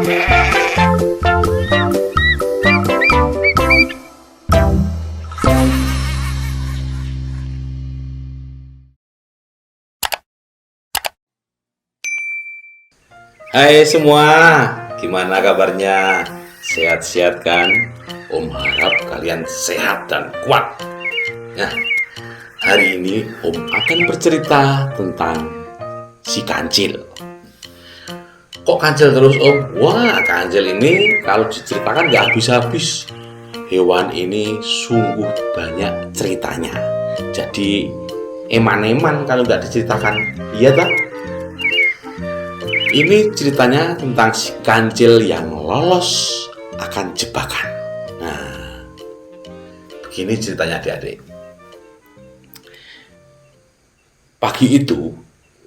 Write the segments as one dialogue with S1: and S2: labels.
S1: Hai semua, gimana kabarnya? Sehat-sehat kan? Om harap kalian sehat dan kuat. Nah, hari ini Om akan bercerita tentang si kancil. Kok kancil terus Om? Wah, kancil ini kalau diceritakan gak habis-habis. Hewan ini sungguh banyak ceritanya. Jadi eman-eman kalau gak diceritakan. Iya tak? Ini ceritanya tentang si kancil yang lolos akan jebakan. Nah, begini ceritanya adik-adik. Pagi itu,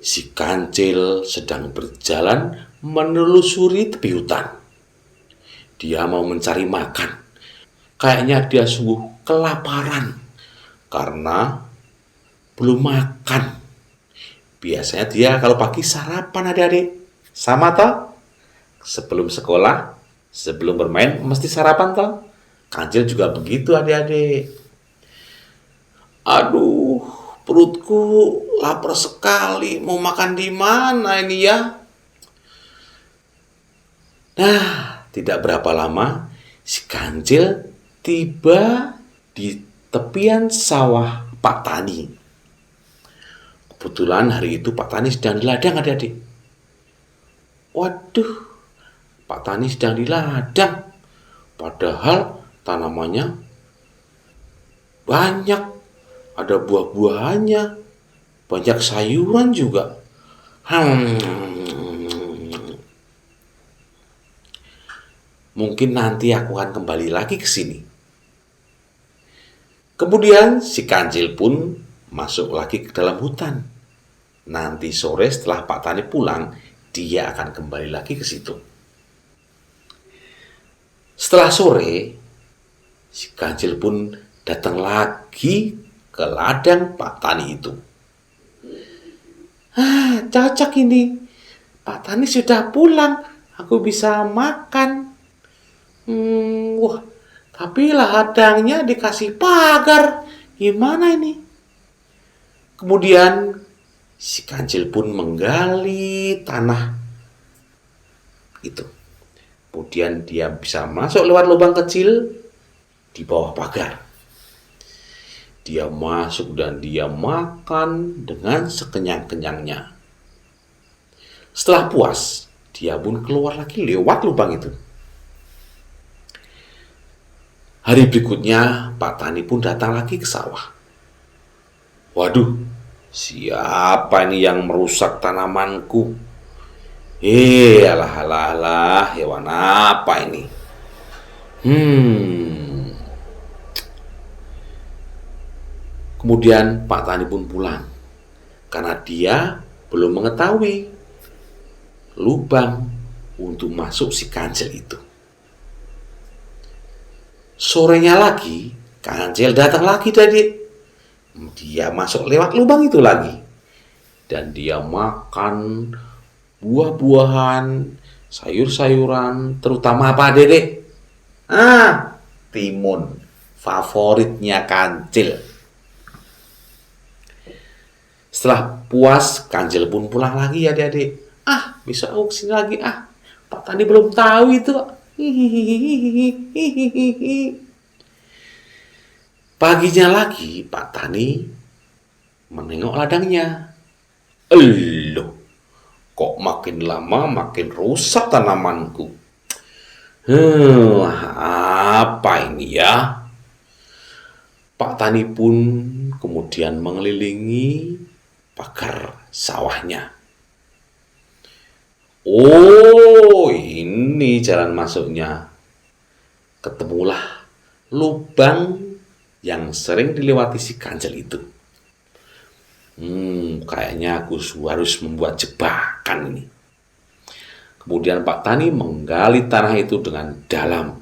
S1: si kancil sedang berjalan menelusuri tepi hutan. Dia mau mencari makan. Kayaknya dia sungguh kelaparan karena belum makan. Biasanya dia kalau pagi sarapan adik-adik. Sama toh? Sebelum sekolah, sebelum bermain mesti sarapan toh? Kancil juga begitu adik-adik. Aduh, perutku lapar sekali. Mau makan di mana ini ya? Nah, tidak berapa lama si kancil tiba di tepian sawah Pak Tani. Kebetulan hari itu Pak Tani sedang di ladang adik-adik. Waduh, Pak Tani sedang di ladang. Padahal tanamannya banyak. Ada buah-buahannya. Banyak sayuran juga. Mungkin nanti aku akan kembali lagi ke sini. Kemudian si kancil pun masuk lagi ke dalam hutan. Nanti sore setelah Pak Tani pulang, dia akan kembali lagi ke situ. Setelah sore, si kancil pun datang lagi ke ladang Pak Tani itu. Cocok ini. Pak Tani sudah pulang. Aku bisa makan. Wah, tapi ladangnya dikasih pagar. Gimana ini? Kemudian si kancil pun menggali tanah itu. Kemudian dia bisa masuk lewat lubang kecil di bawah pagar. Dia masuk dan dia makan dengan sekenyang-kenyangnya. Setelah puas, dia pun keluar lagi lewat lubang itu. Hari berikutnya, Pak Tani pun datang lagi ke sawah. Waduh, siapa ini yang merusak tanamanku? Alah, hewan apa ini? Kemudian Pak Tani pun pulang karena dia belum mengetahui lubang untuk masuk si kancil itu. Sorenya lagi, kancil datang lagi tadi. Dia masuk lewat lubang itu lagi. Dan dia makan buah-buahan, sayur-sayuran, terutama apa dedek? Timun, favoritnya kancil. Setelah puas, kancil pun pulang lagi ya adik-adik. Bisa aku kesini lagi. Pak Tani belum tahu itu. Paginya lagi, Pak Tani menengok ladangnya. Loh, kok makin lama makin rusak tanamanku. Apa ini ya? Pak Tani pun kemudian mengelilingi pagar sawahnya. Oh, ini jalan masuknya. Ketemulah lubang yang sering dilewati si kancil itu. Kayaknya aku harus membuat jebakan ini. Kemudian Pak Tani menggali tanah itu dengan dalam.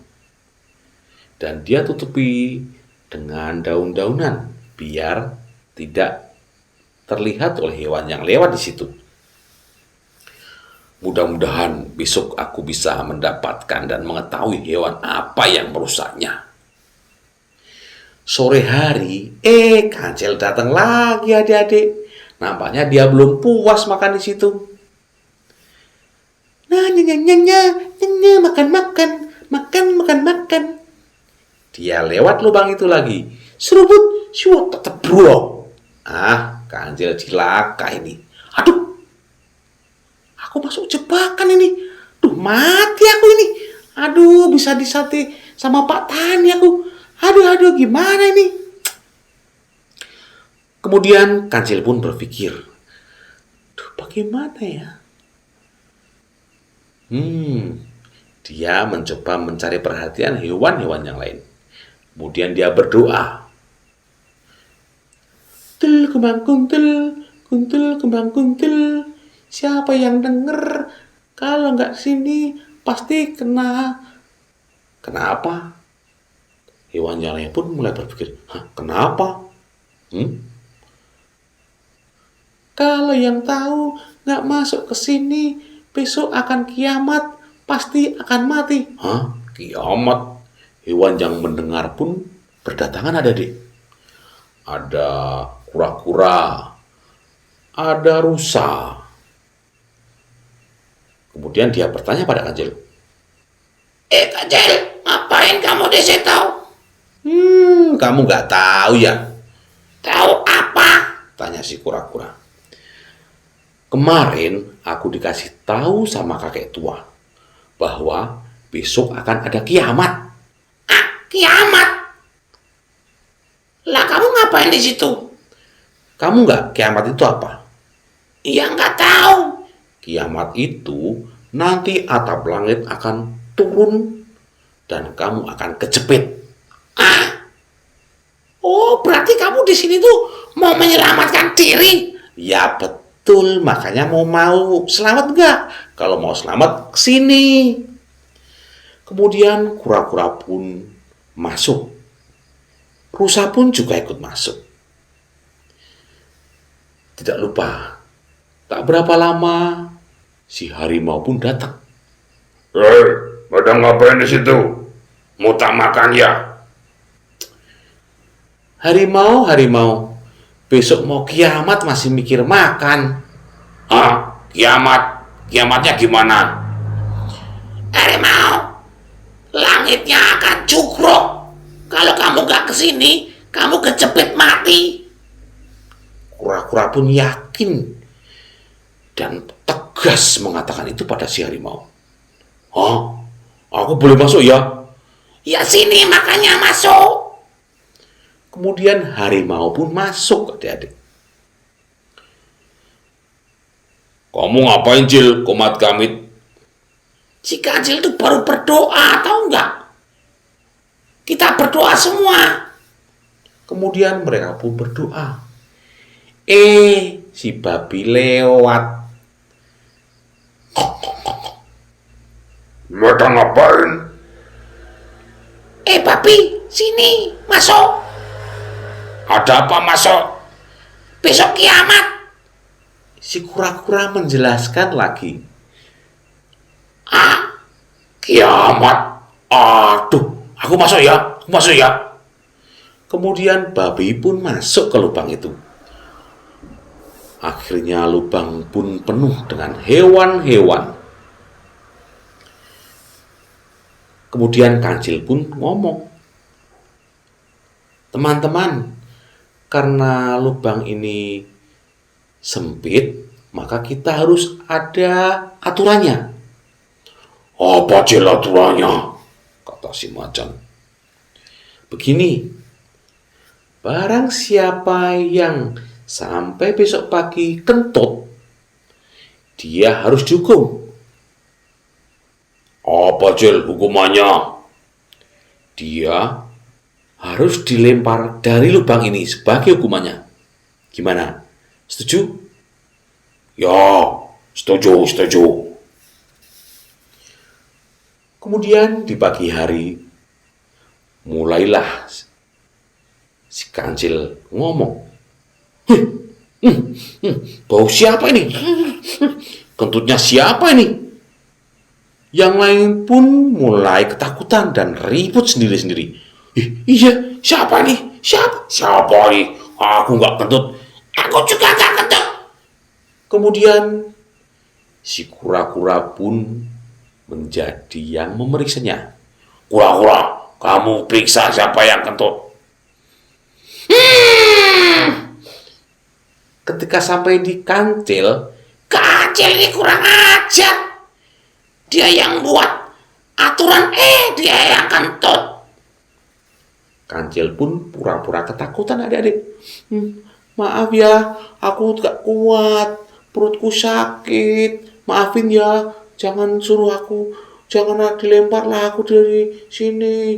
S1: Dan dia tutupi dengan daun-daunan biar tidak terlihat oleh hewan yang lewat di situ. Mudah-mudahan besok aku bisa mendapatkan dan mengetahui hewan apa yang merusaknya. Sore hari, kancil datang lagi adik-adik. Nampaknya dia belum puas makan di situ. Nah, nyanya, makan. Dia lewat lubang itu lagi. Serubut, tetap bro. Kancil cilaka ini. Aduh, aku masuk jebakan ini. Duh, mati aku ini. Aduh, bisa disate sama Pak Tani aku. Aduh, gimana ini? Kemudian Kancil pun berpikir, duh, bagaimana ya? Dia mencoba mencari perhatian hewan-hewan yang lain. Kemudian dia berdoa. Kuntul kembang kuntul kembang kuntul. Siapa yang denger? Kalau nggak sini pasti kena. Kenapa? Hewan yang lain pun mulai berpikir, kenapa? Kalau yang tahu nggak masuk ke sini, besok akan kiamat, pasti akan mati. Kiamat? Hewan yang mendengar pun berdatangan adik. Ada kura-kura, ada rusa. Kemudian dia bertanya pada Kancil. Kancil, ngapain kamu di situ? Kamu nggak tahu ya? Tahu apa? Tanya si kura-kura. Kemarin aku dikasih tahu sama kakek tua bahwa besok akan ada kiamat. Kiamat? Lah kamu ngapain di situ? Kamu nggak kiamat itu apa? Iya nggak tahu. Kiamat itu nanti atap langit akan turun dan kamu akan kejepit. Oh, berarti kamu di sini tuh mau menyelamatkan diri? Ya betul, makanya mau selamat nggak? Kalau mau selamat kesini. Kemudian kura-kura pun masuk. Rusa pun juga ikut masuk. Tidak lupa, tak berapa lama si harimau pun datang. Pada ngapain di situ? Mau tak makan ya? Harimau, besok mau kiamat masih mikir makan. Kiamat? Kiamatnya gimana? Harimau, langitnya akan cukruk. Kalau kamu gak kesini, kamu kejepit mati. Kura-kura pun yakin dan tegas mengatakan itu pada si harimau. Aku boleh masuk ya? Ya sini makanya masuk. Kemudian harimau pun masuk, adik-adik. Kamu ngapain, Cil? Komat kamit. Si Kancil itu baru berdoa, tahu nggak? Kita berdoa semua. Kemudian mereka pun berdoa. Si babi lewat. Mereka ngapain? Babi, sini, masuk. Ada apa masuk? Besok kiamat. Si kura-kura menjelaskan lagi. Kiamat? Aduh, aku masuk ya. Kemudian babi pun masuk ke lubang itu. Akhirnya lubang pun penuh dengan hewan-hewan. Kemudian Kancil pun ngomong, teman-teman, karena lubang ini sempit, maka kita harus ada aturannya. Apa Cil aturannya? Kata si macan. Begini, barang siapa yang sampai besok pagi kentut, dia harus dihukum. Apa Cil hukumannya? Dia harus dilempar dari lubang ini sebagai hukumannya. Gimana? Setuju? Ya, setuju. Kemudian di pagi hari, mulailah si Kancil ngomong. Bau siapa ini? kentutnya siapa ini? Yang lain pun mulai ketakutan dan ribut sendiri-sendiri. Iya, siapa nih? Siapa nih? Aku nggak kentut. Aku juga nggak kentut. Kemudian si kura-kura pun menjadi yang memeriksanya. Kura-kura, kamu periksa siapa yang kentut. Ketika sampai di kancil, kancil ini kurang ajar. Dia yang buat aturan, dia yang kentut. Kancil pun pura-pura ketakutan adik-adik. Maaf ya, aku gak kuat, perutku sakit. Maafin ya, jangan suruh aku, jangan dilemparlah aku dari sini.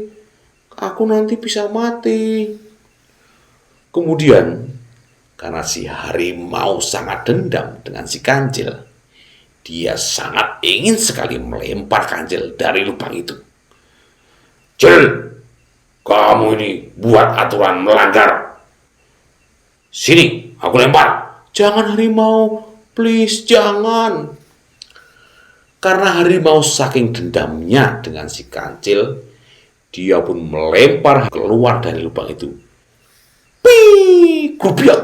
S1: Aku nanti bisa mati. Kemudian, karena si harimau sangat dendam dengan si kancil, dia sangat ingin sekali melempar kancil dari lubang itu. Cil, kamu ini buat aturan melanggar. Sini, aku lempar. Jangan harimau, please jangan. Karena harimau saking dendamnya dengan si kancil, dia pun melempar keluar dari lubang itu. Pii, grubiak.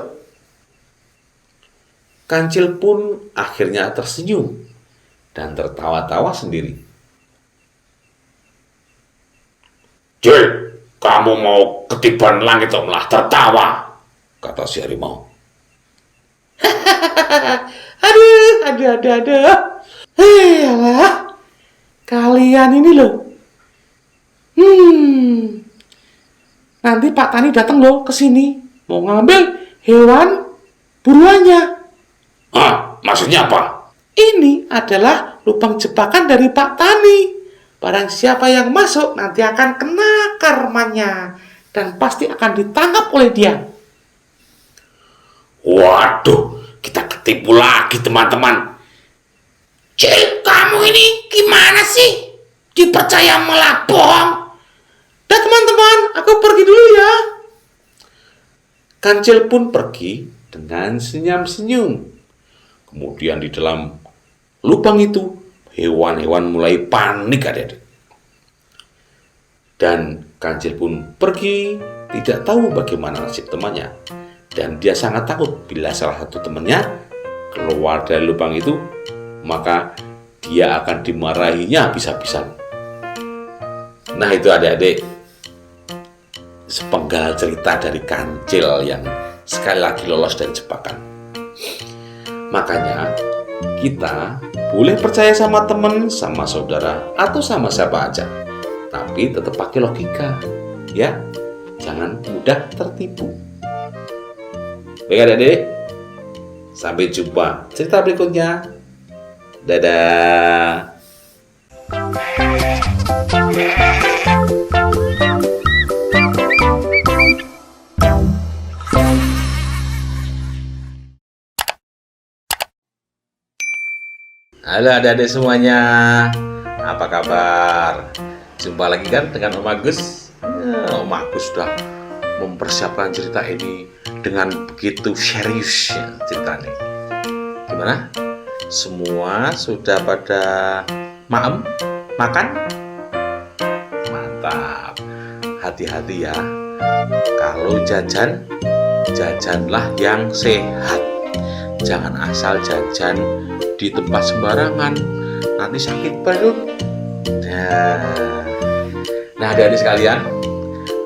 S1: Kancil pun akhirnya tersenyum dan tertawa-tawa sendiri. Cil, kamu mau ketiban langit atau malah tertawa? Kata si harimau. Aduh. Alah, kalian ini loh. Nanti Pak Tani datang loh ke sini mau ngambil hewan buruannya. Maksudnya apa? Ini adalah lubang jebakan dari Pak Tani. Barang siapa yang masuk nanti akan kena karmanya dan pasti akan ditangkap oleh dia. Waduh, kita ketipu lagi teman-teman. Cil, kamu ini gimana sih? Dipercaya malah bohong. Dah teman-teman, aku pergi dulu ya. Kancil pun pergi dengan senyum-senyum. Kemudian di dalam lubang itu, hewan-hewan mulai panik adik-adik. Dan kancil pun pergi, tidak tahu bagaimana nasib temannya. Dan dia sangat takut bila salah satu temannya keluar dari lubang itu, maka dia akan dimarahinya habis-habisan. Nah itu adik-adik, sepenggal cerita dari kancil yang sekali lagi lolos dari jebakan. Makanya kita boleh percaya sama teman, sama saudara, atau sama siapa aja, tapi tetap pakai logika, ya. Jangan mudah tertipu. Baik adik-adik, sampai jumpa cerita berikutnya. Dadah. Halo adik-adik semuanya, apa kabar? Jumpa lagi kan dengan Om Agus. Om Agus sudah mempersiapkan cerita ini dengan begitu serius ya, ceritanya. Gimana? Semua sudah pada makan? Mantap. Hati-hati ya. Kalau jajan, jajanlah yang sehat. Jangan asal jajan di tempat sembarangan, nanti sakit perut. Nah adik-adik sekalian,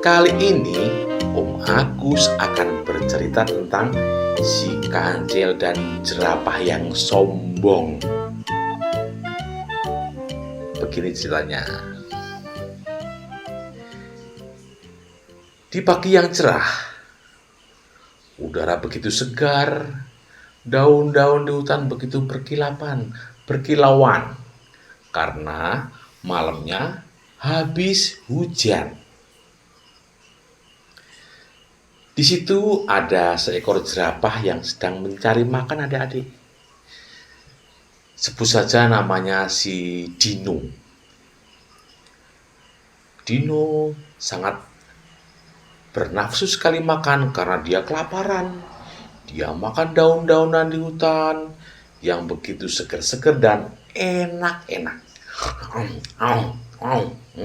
S1: kali ini Om Agus akan bercerita tentang si kancil dan jerapah yang sombong. Begini ceritanya. Di pagi yang cerah, udara begitu segar, daun-daun di hutan begitu berkilauan, karena malamnya habis hujan. Di situ ada seekor jerapah yang sedang mencari makan adik-adik. Sebut saja namanya si Dino. Dino sangat bernafsu sekali makan karena dia kelaparan. Dia makan daun-daunan di hutan, yang begitu seger-seger dan enak-enak.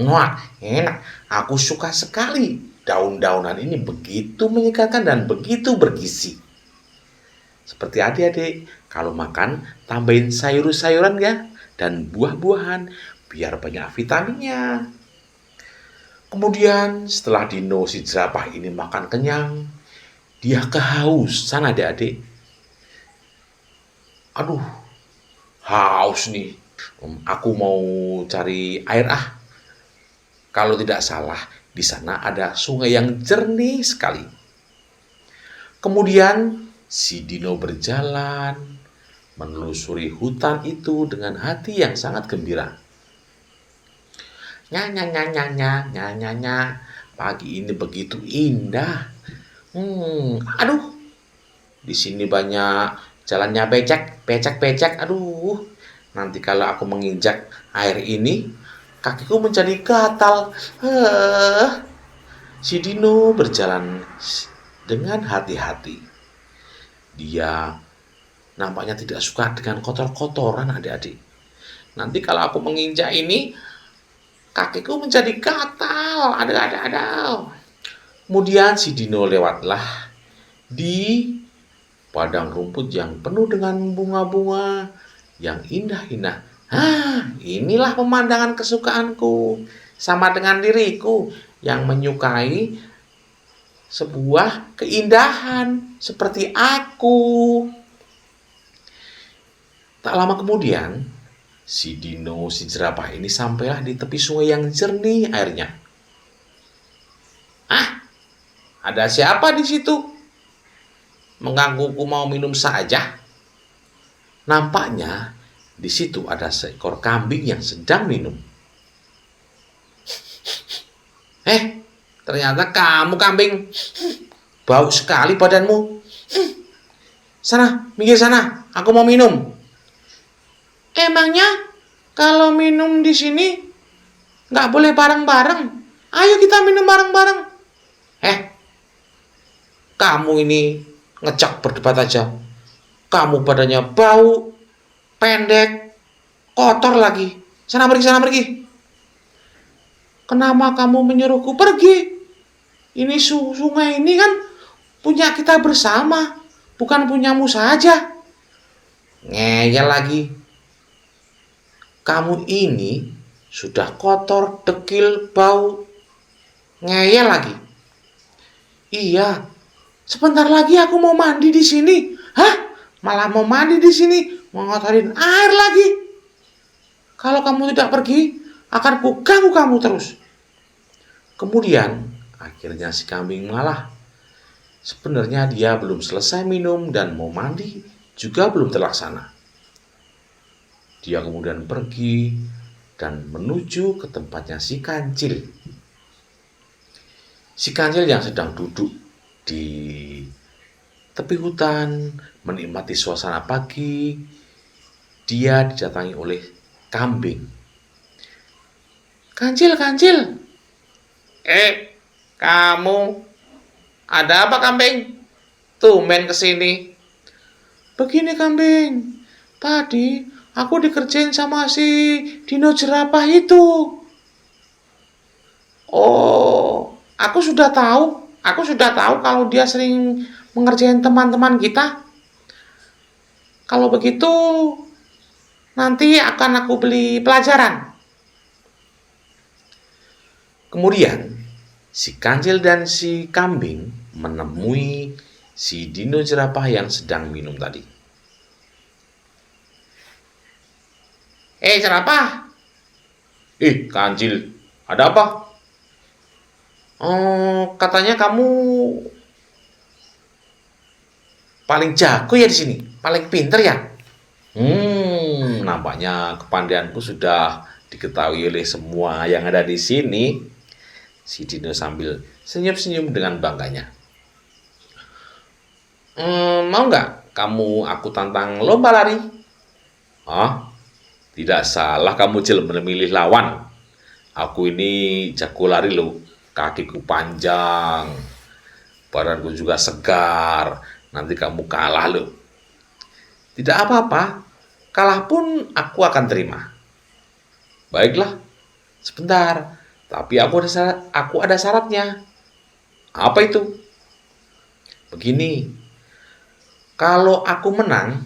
S1: Wah, enak. Aku suka sekali. Daun-daunan ini begitu menyegarkan dan begitu bergizi. Seperti adik-adik, kalau makan tambahin sayur-sayuran ya dan buah-buahan biar banyak vitaminnya. Kemudian setelah Dino si jerapah ini makan kenyang, dia kehausan adik-adik. Aduh, haus nih. Aku mau cari air ah. Kalau tidak salah, di sana ada sungai yang jernih sekali. Kemudian si Dino berjalan menelusuri hutan itu dengan hati yang sangat gembira. Nya. Pagi ini begitu indah. Aduh. Di sini banyak jalannya becek. Aduh. Nanti kalau aku menginjak air ini, kakiku menjadi gatal. Si Dino berjalan dengan hati-hati. Dia nampaknya tidak suka dengan kotor-kotoran adik-adik. Nanti kalau aku menginjak ini, kakiku menjadi gatal. Aduh. Kemudian si Dino lewatlah di padang rumput yang penuh dengan bunga-bunga yang indah-indah. Inilah pemandangan kesukaanku. Sama dengan diriku yang menyukai sebuah keindahan seperti aku. Tak lama kemudian, si Dino si jerapah ini sampailah di tepi sungai yang jernih airnya. Ada siapa di situ? Menggangguku mau minum saja. Nampaknya di situ ada seekor kambing yang sedang minum. Ternyata kamu kambing. Bau sekali badanmu. Sana, minggir sana. Aku mau minum. Emangnya kalau minum di sini nggak boleh bareng-bareng? Ayo kita minum bareng-bareng. Kamu ini ngecak berdebat aja. Kamu badannya bau, pendek, kotor lagi. Sana pergi. Kenapa kamu menyuruhku pergi? Ini sungai ini kan punya kita bersama, bukan punyamu saja. Ngeyel lagi. Kamu ini sudah kotor, dekil, bau. Ngeyel lagi. Iya. Sebentar lagi aku mau mandi di sini. Malah mau mandi di sini, mau ngotorin air lagi. Kalau kamu tidak pergi, akan kuganggu kamu terus. Kemudian, akhirnya si kambing mengalah. Sebenarnya dia belum selesai minum dan mau mandi juga belum terlaksana. Dia kemudian pergi dan menuju ke tempatnya si kancil. Si kancil yang sedang duduk di tepi hutan menikmati suasana pagi. Dia didatangi oleh kambing. Kancil. Kamu ada apa kambing? Tumben kesini. Begini kambing, tadi aku dikerjain sama si Dino jerapah itu. Oh, aku sudah tahu kalau dia sering mengerjain teman-teman kita. Kalau begitu, nanti akan aku beli pelajaran. Kemudian, si kancil dan si kambing menemui si Dino jerapah yang sedang minum tadi. Jerapah. Kancil, ada apa? Katanya kamu paling jago ya di sini, paling pinter ya. Nampaknya kepandaianku sudah diketahui oleh semua yang ada di sini. Si Dino sambil senyum-senyum dengan bangganya. Mau nggak kamu aku tantang lomba lari? Tidak salah kamu Cil memilih lawan. Aku ini jago lari loh. Kakiku panjang, badanku juga segar. Nanti kamu kalah loh. Tidak apa-apa, Kalah pun aku akan terima. Baiklah, sebentar. Tapi aku ada syaratnya. Apa itu? Begini, kalau aku menang,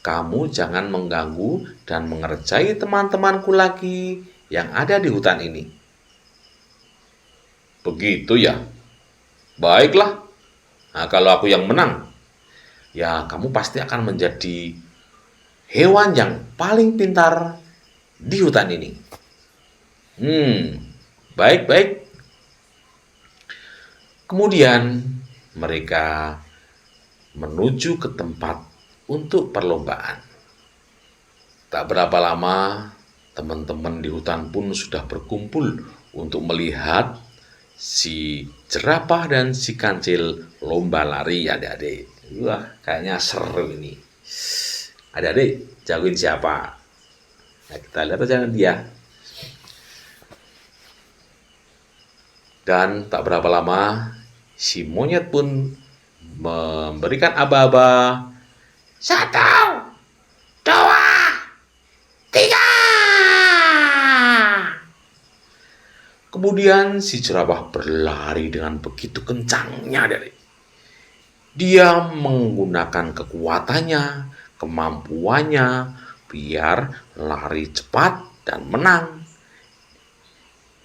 S1: kamu jangan mengganggu dan mengerjai teman-temanku lagi yang ada di hutan ini. Begitu ya? Baiklah. Nah, kalau aku yang menang, ya kamu pasti akan menjadi hewan yang paling pintar di hutan ini. Baik-baik. Kemudian mereka menuju ke tempat untuk perlombaan. Tak berapa lama, teman-teman di hutan pun sudah berkumpul untuk melihat si jerapah dan si kancil lomba lari, adik-adik. Wah, kayaknya seru ini. Adik-adik, jagoin siapa? Nah, kita lihat aja dia. Dan tak berapa lama, si monyet pun memberikan aba-aba. 1, 2, 3. Kemudian si jerapah berlari dengan begitu kencangnya, adik. Dia menggunakan kekuatannya, kemampuannya, biar lari cepat dan menang.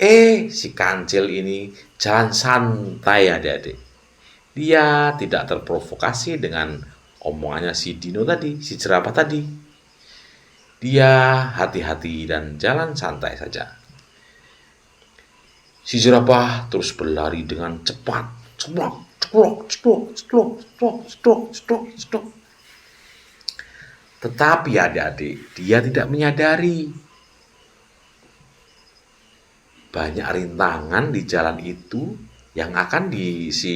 S1: Si kancil ini jalan santai, adik-adik. Dia tidak terprovokasi dengan omongannya si dino tadi, si jerapah tadi. Dia hati-hati dan jalan santai saja. Si jerapah terus berlari dengan cepat. Ceplok, ceplok, ceplok, ceplok, ceplok, ceplok, ceplok, ceplok. Tetapi adik-adik, dia tidak menyadari banyak rintangan di jalan itu yang akan si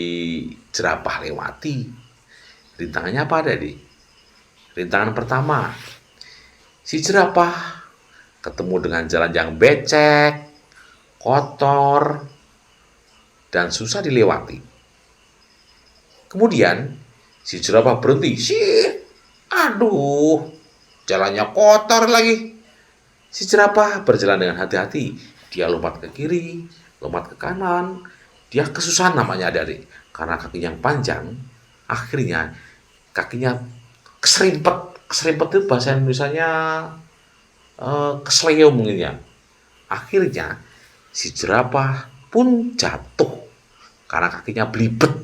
S1: jerapah lewati. Rintangannya apa, adik? Rintangan pertama, si jerapah ketemu dengan jalan yang becek, kotor, dan susah dilewati. Kemudian si jerapah berhenti. Aduh, jalannya kotor lagi. Si jerapah berjalan dengan hati-hati. Dia lompat ke kiri, lompat ke kanan. Dia kesusahan namanya, adik-adik. Karena kakinya yang panjang, akhirnya kakinya keserimpet. Keserimpet itu bahasa Indonesianya kesleo mungkin ya. Akhirnya si jerapah pun jatuh karena kakinya belibet,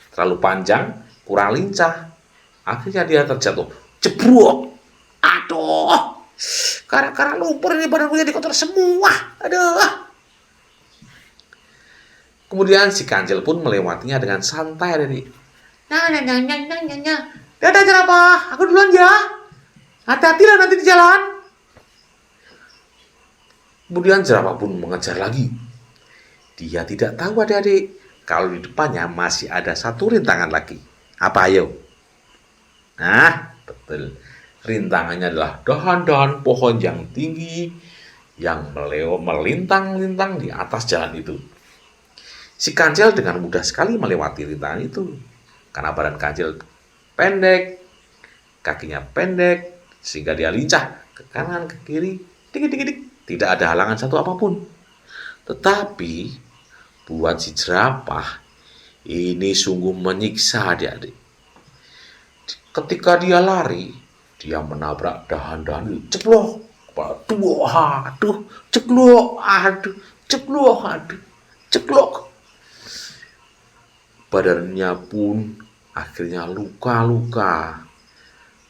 S1: terlalu panjang, kurang lincah. Akhirnya dia terjatuh, jebrok. Aduh, karena lumpur ini badanku jadi kotor semua. Aduh. Kemudian si kancil pun melewatinya dengan santai, adik. Nah. Dadah jerapah, aku duluan ya. Hati-hati lah nanti di jalan. Kemudian jerapah pun mengejar lagi. Dia tidak tahu, adik-adik, kalau di depannya masih ada satu rintangan lagi. Apa ayo? Nah, betul. Rintangannya adalah dahan-dahan pohon yang tinggi yang melintang-lintang di atas jalan itu. Si kancil dengan mudah sekali melewati rintangan itu. Karena badan kancil pendek, kakinya pendek, sehingga dia lincah ke kanan, ke kiri, dik. Tidak ada halangan satu apapun. Tetapi buat si jerapah ini sungguh menyiksa, adik-adik. Ketika dia lari, dia menabrak dahan-dahan itu. Ceplok. Aduh, ceplok. Badannya pun akhirnya luka-luka.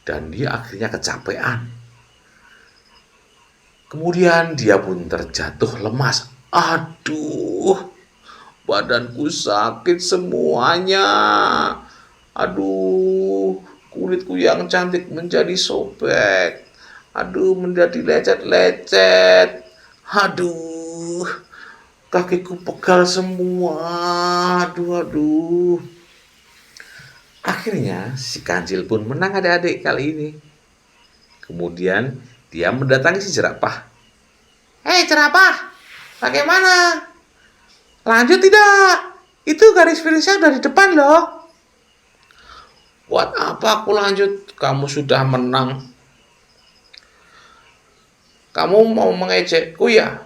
S1: Dan dia akhirnya kecapean. Kemudian dia pun terjatuh lemas. Aduh, badanku sakit semuanya. Aduh, kulitku yang cantik menjadi sobek. Aduh, menjadi lecet-lecet. Aduh, kakiku pegal semua. Aduh. Akhirnya si kancil pun menang, adik-adik, kali ini. Kemudian dia mendatangi si jerapah. Hei jerapah, bagaimana? Lanjut tidak? Itu garis finishnya udah di depan loh. Buat apa aku lanjut? Kamu sudah menang. kamu mau mengejekku ya?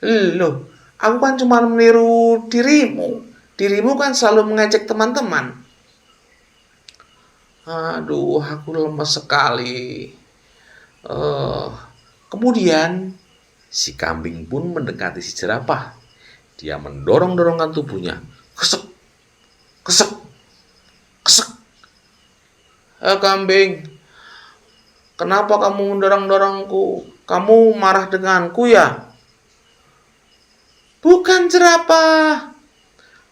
S1: Loh, aku kan cuma meniru dirimu. Dirimu kan selalu mengejek teman-teman. Aduh, aku lemes sekali. Eh, Kemudian si kambing pun mendekati si jerapah. Dia mendorong-dorongkan tubuhnya. Kesek, kesek, kesek. Kambing, kenapa kamu mendorong-dorongku? Kamu marah denganku ya? Bukan jerapah.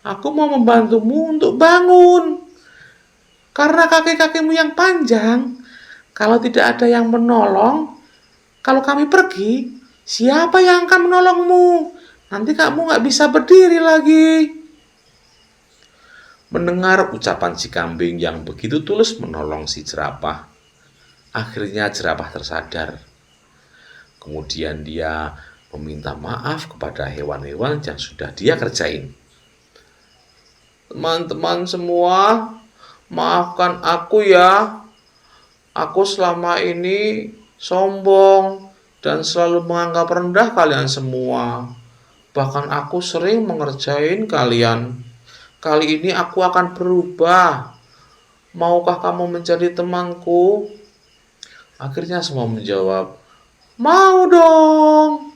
S1: Aku mau membantumu untuk bangun. Karena kaki-kakimu yang panjang, kalau tidak ada yang menolong, kalau kami pergi, siapa yang akan menolongmu? Nanti kamu nggak bisa berdiri lagi. Mendengar ucapan si kambing yang begitu tulus menolong si jerapah, akhirnya jerapah tersadar. Kemudian dia meminta maaf kepada hewan-hewan yang sudah dia kerjain. Teman-teman semua, maafkan aku ya. Aku selama ini sombong dan selalu menganggap rendah kalian semua. Bahkan aku sering mengerjain kalian. Kali ini aku akan berubah. Maukah kamu menjadi temanku? Akhirnya semua menjawab, mau dong.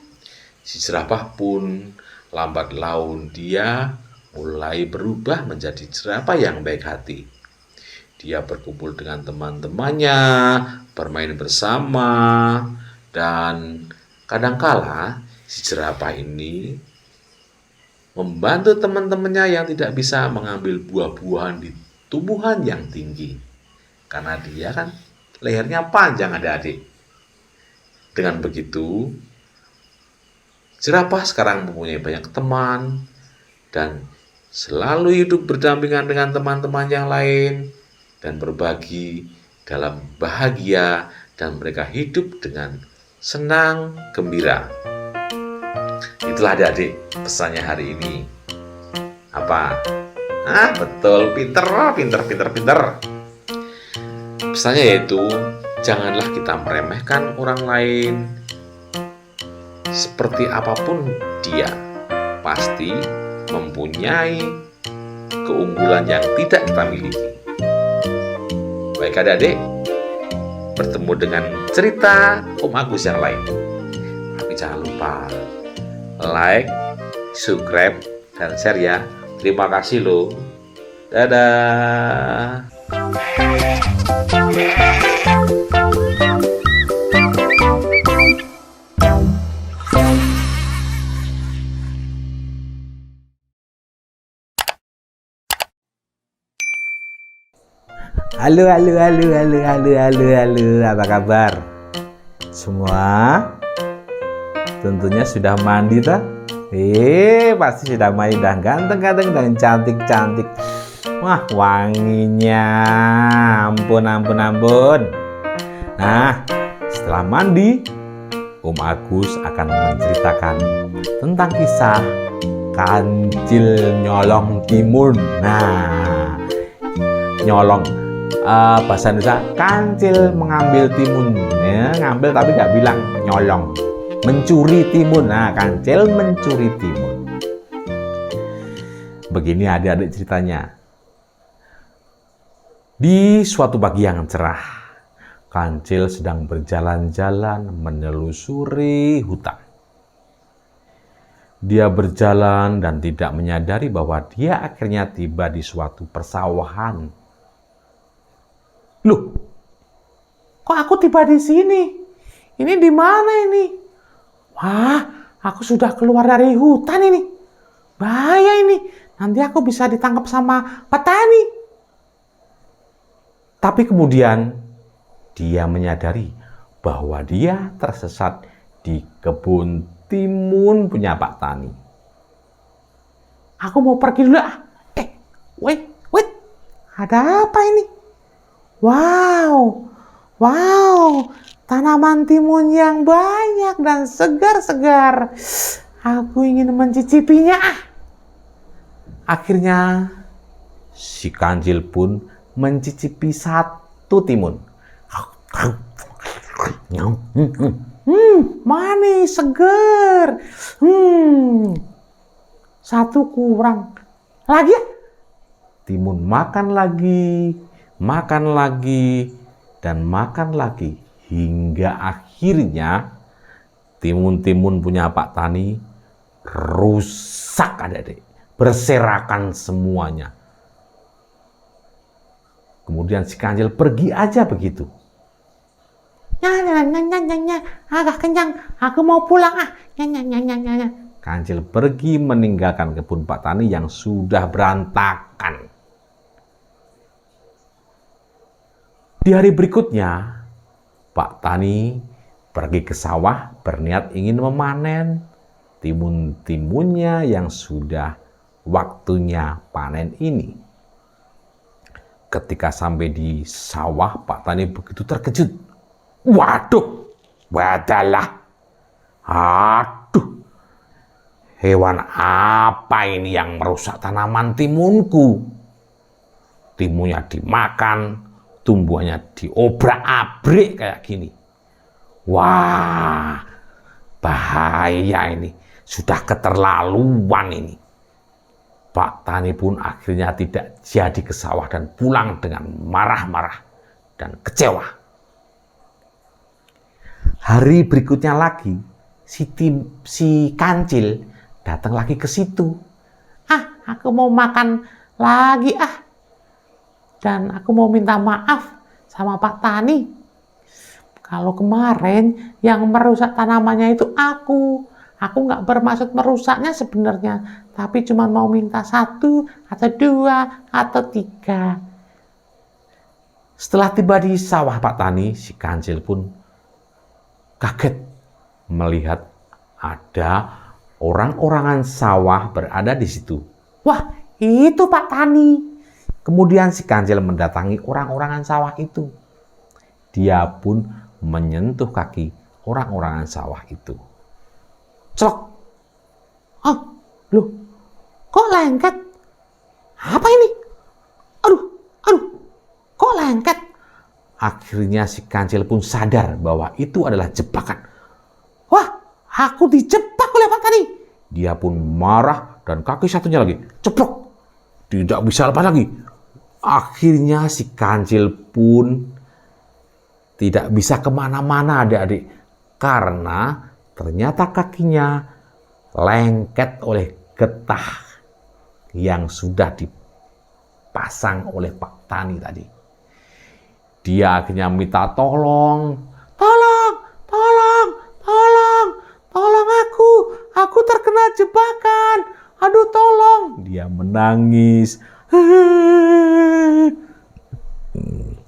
S1: Si jerapah pun lambat laun dia mulai berubah menjadi jerapah yang baik hati. Dia berkumpul dengan teman-temannya, bermain bersama, dan kadangkala si jerapah ini membantu teman-temannya yang tidak bisa mengambil buah-buahan di tumbuhan yang tinggi. Karena dia kan lehernya panjang adik-adik. Dengan begitu, jerapah sekarang mempunyai banyak teman dan selalu hidup berdampingan dengan teman-teman yang lain dan berbagi dalam bahagia dan mereka hidup dengan senang gembira. Itulah adik-adik pesannya hari ini. Apa? Betul, pinter. Pesannya yaitu, janganlah kita meremehkan orang lain. Seperti apapun dia, pasti mempunyai keunggulan yang tidak kita miliki. Baik adik-adik, bertemu dengan cerita Om Agus yang lain. Tapi jangan lupa like, subscribe, dan share ya. Terima kasih loh. Dadah.
S2: Halo, apa kabar? Semua tentunya sudah mandi toh? Pasti sudah mandi dan ganteng-ganteng dan cantik-cantik. Wah, wanginya ampun. Nah, setelah mandi, Om Agus akan menceritakan tentang kisah kancil nyolong timun. Nah, nyolong bahasa Indonesia kancil mengambil timun, ya, ngambil tapi nggak bilang nyolong, mencuri timun. Nah, kancil mencuri timun. Begini adik-adik ceritanya. Di suatu pagi yang cerah, kancil sedang berjalan-jalan menelusuri hutan. Dia berjalan dan tidak menyadari bahwa dia akhirnya tiba di suatu persawahan. Loh, kok aku tiba di sini? Ini di mana ini? Wah, aku sudah keluar dari hutan ini. Bahaya ini. Nanti aku bisa ditangkap sama petani. Tapi kemudian dia menyadari bahwa dia tersesat di kebun timun punya Pak Tani. Aku mau pergi dulu. Wait. Ada apa ini? Wow, tanaman timun yang banyak dan segar-segar. Aku ingin mencicipinya. Akhirnya, si kancil pun mencicipi satu timun. Manis, seger. Satu kurang. Lagi ya? Timun makan lagi, dan makan lagi. Hingga akhirnya timun-timun punya Pak Tani rusak adik-adik. Berserakan semuanya. Kemudian si Kancil pergi aja begitu. Agak kenyang, aku mau pulang ah. Kancil pergi meninggalkan kebun Pak Tani yang sudah berantakan. Di hari berikutnya, Pak Tani pergi ke sawah berniat ingin memanen timun-timunnya yang sudah waktunya panen ini. Ketika sampai di sawah, Pak Tani begitu terkejut. Waduh, wadalah. Aduh, hewan apa ini yang merusak tanaman timunku? Timunnya dimakan, tumbuhannya diobrak-abrik kayak gini. Wah, bahaya ini. Sudah keterlaluan ini. Pak Tani pun akhirnya tidak jadi ke sawah dan pulang dengan marah-marah dan kecewa. Hari berikutnya lagi, si Kancil datang lagi ke situ. Aku mau makan lagi Dan aku mau minta maaf sama Pak Tani. Kalau kemarin yang merusak tanamannya itu aku. Aku nggak bermaksud merusaknya sebenarnya, tapi cuma mau minta 1 atau 2 atau 3. Setelah tiba di sawah Pak Tani, si Kancil pun kaget melihat ada orang-orangan sawah berada di situ. Wah, itu Pak Tani. Kemudian si Kancil mendatangi orang-orangan sawah itu. Dia pun menyentuh kaki orang-orangan sawah itu. Celok. Loh, kok lengket? Apa ini? Aduh, kok lengket? Akhirnya si Kancil pun sadar bahwa itu adalah jebakan. Wah, aku dijebak oleh Pak Tani. Dia pun marah dan kaki satunya lagi ceplok. Tidak bisa lepas lagi. Akhirnya si Kancil pun tidak bisa kemana-mana adik-adik. Karena ternyata kakinya lengket oleh getah yang sudah dipasang oleh Pak Tani tadi. Dia akhirnya minta tolong aku terkena jebakan. Aduh tolong. Dia menangis.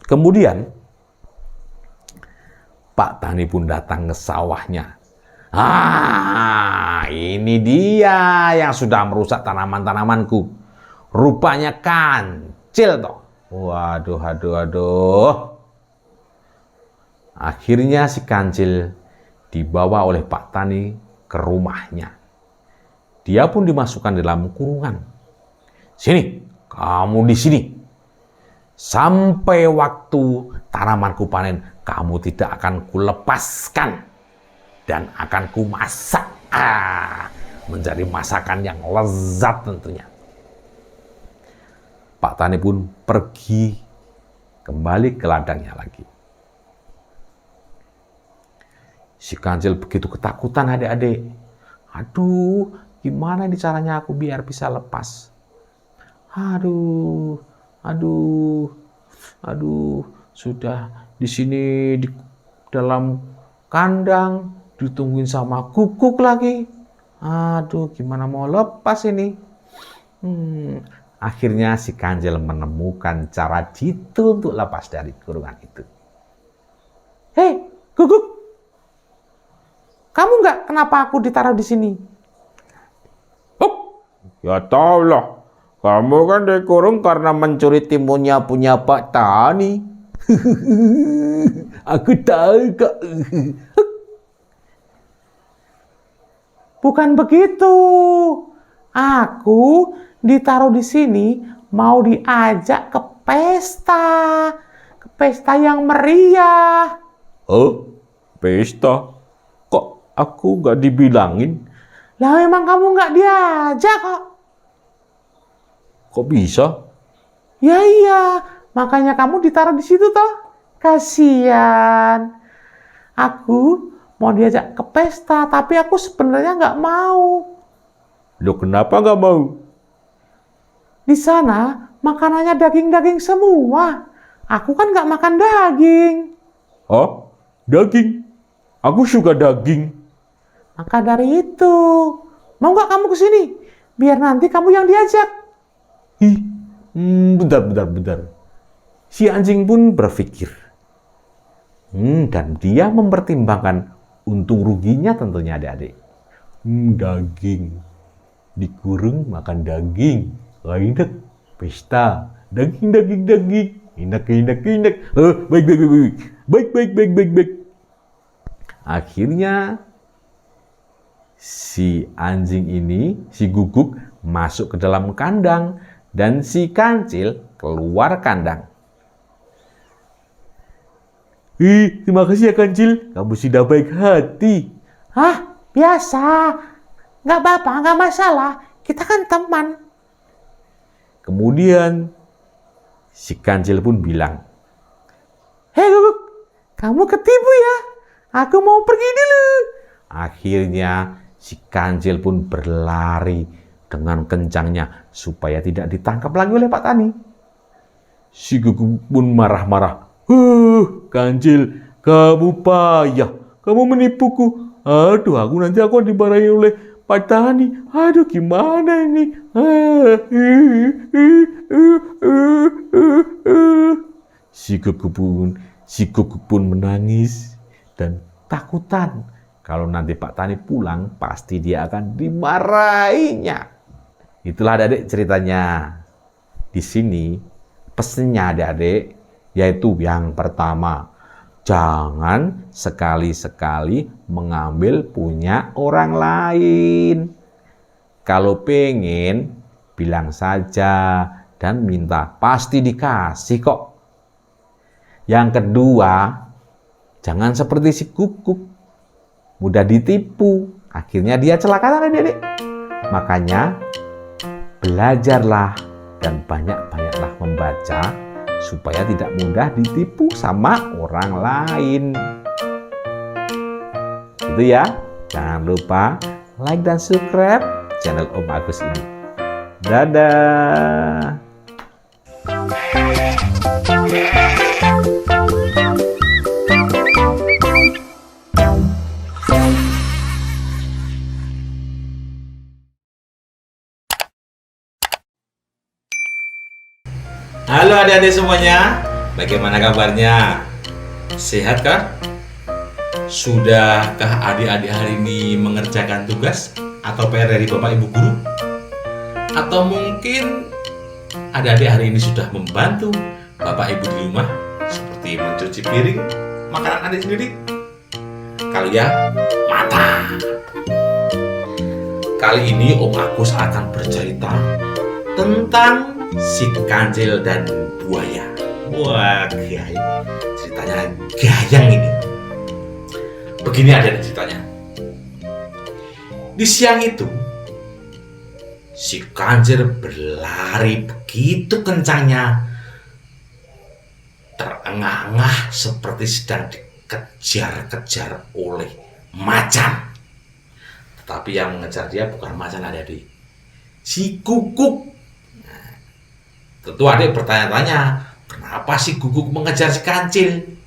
S2: Kemudian Pak Tani pun datang ke sawahnya. Ini dia yang sudah merusak tanaman-tanamanku. Rupanya Kancil toh. Waduh. Akhirnya si Kancil dibawa oleh Pak Tani ke rumahnya. Dia pun dimasukkan dalam kurungan. Sini, kamu di sini. Sampai waktu tanamanku panen, kamu tidak akan kulepaskan. Dan akan kumasak. Menjadi masakan yang lezat tentunya. Pak Tani pun pergi kembali ke ladangnya lagi. Si Kancil begitu ketakutan adik-adik. Aduh, gimana ini caranya aku biar bisa lepas? Aduh, sudah di sini di dalam kandang ditungguin sama guguk lagi. Aduh, gimana mau lepas ini? Akhirnya si Kancil menemukan cara jitu untuk lepas dari kurungan itu. Hei, guguk! Kamu nggak kenapa aku ditaruh di sini? Ya tahu lah. Kamu kan dikurung karena mencuri timunnya punya Pak Tani. Aku tahu kok. Bukan begitu. Aku ditaruh di sini mau diajak ke pesta. Ke pesta yang meriah. Oh, pesta? Aku nggak dibilangin. Lah emang kamu nggak diajak kok. Kok bisa? Ya iya, makanya kamu ditaruh di situ toh. Kasian. Aku mau diajak ke pesta, tapi aku sebenarnya nggak mau. Loh kenapa nggak mau? Di sana makanannya daging-daging semua. Aku kan nggak makan daging. Oh, daging? Aku suka daging. Maka dari itu, mau nggak kamu ke sini? Biar nanti kamu yang diajak. Ih, bentar. Si anjing pun berpikir. Dan dia mempertimbangkan untung ruginya tentunya adik-adik. Daging. Dikurung makan daging. Enak, pesta. Daging. Enak. Baik. Akhirnya, si anjing ini, si Guguk, masuk ke dalam kandang dan si Kancil keluar kandang. Terima kasih ya Kancil, kamu sudah baik hati. Biasa. Nggak apa-apa, nggak masalah. Kita kan teman. Kemudian, si Kancil pun bilang, Hei Guguk, kamu ketipu ya? Aku mau pergi dulu. Akhirnya, si Kancil pun berlari dengan kencangnya supaya tidak ditangkap lagi oleh Pak Tani. Si Guguk pun marah-marah. Kancil, kamu payah. Kamu menipuku. Aduh, nanti aku dimarahi oleh Pak Tani. Aduh, gimana ini? Si Guguk pun menangis dan takutan. Kalau nanti Pak Tani pulang, pasti dia akan dimarahinya. Itulah adik-adik ceritanya. Di sini, pesannya adik-adik, yaitu yang pertama, jangan sekali-sekali mengambil punya orang lain. Kalau pengen, bilang saja dan minta, pasti dikasih kok. Yang kedua, jangan seperti si Guguk, mudah ditipu, akhirnya dia celaka adik-adik. Makanya, belajarlah dan banyak-banyaklah membaca supaya tidak mudah ditipu sama orang lain. Itu ya. Jangan lupa like dan subscribe channel Om Agus ini. Dadah.
S1: Halo adik-adik semuanya, bagaimana kabarnya? Sehat kah? Sudahkah adik-adik hari ini mengerjakan tugas atau PR dari Bapak Ibu Guru? Atau mungkin adik-adik hari ini sudah membantu Bapak Ibu di rumah seperti mencuci piring, makanan adik sendiri? Kalau ya, mantap! Kali ini Om Agus akan bercerita tentang si Kancil dan buaya. Wah, ceritanya gayang ini. Begini ada ceritanya. Di siang itu, si Kancil berlari begitu kencangnya, terengah-engah seperti sedang dikejar-kejar oleh macan. Tetapi yang mengejar dia bukan macan adik-adik, si Guguk. Tentu adik bertanya-tanya, kenapa si Guguk mengejar si Kancil?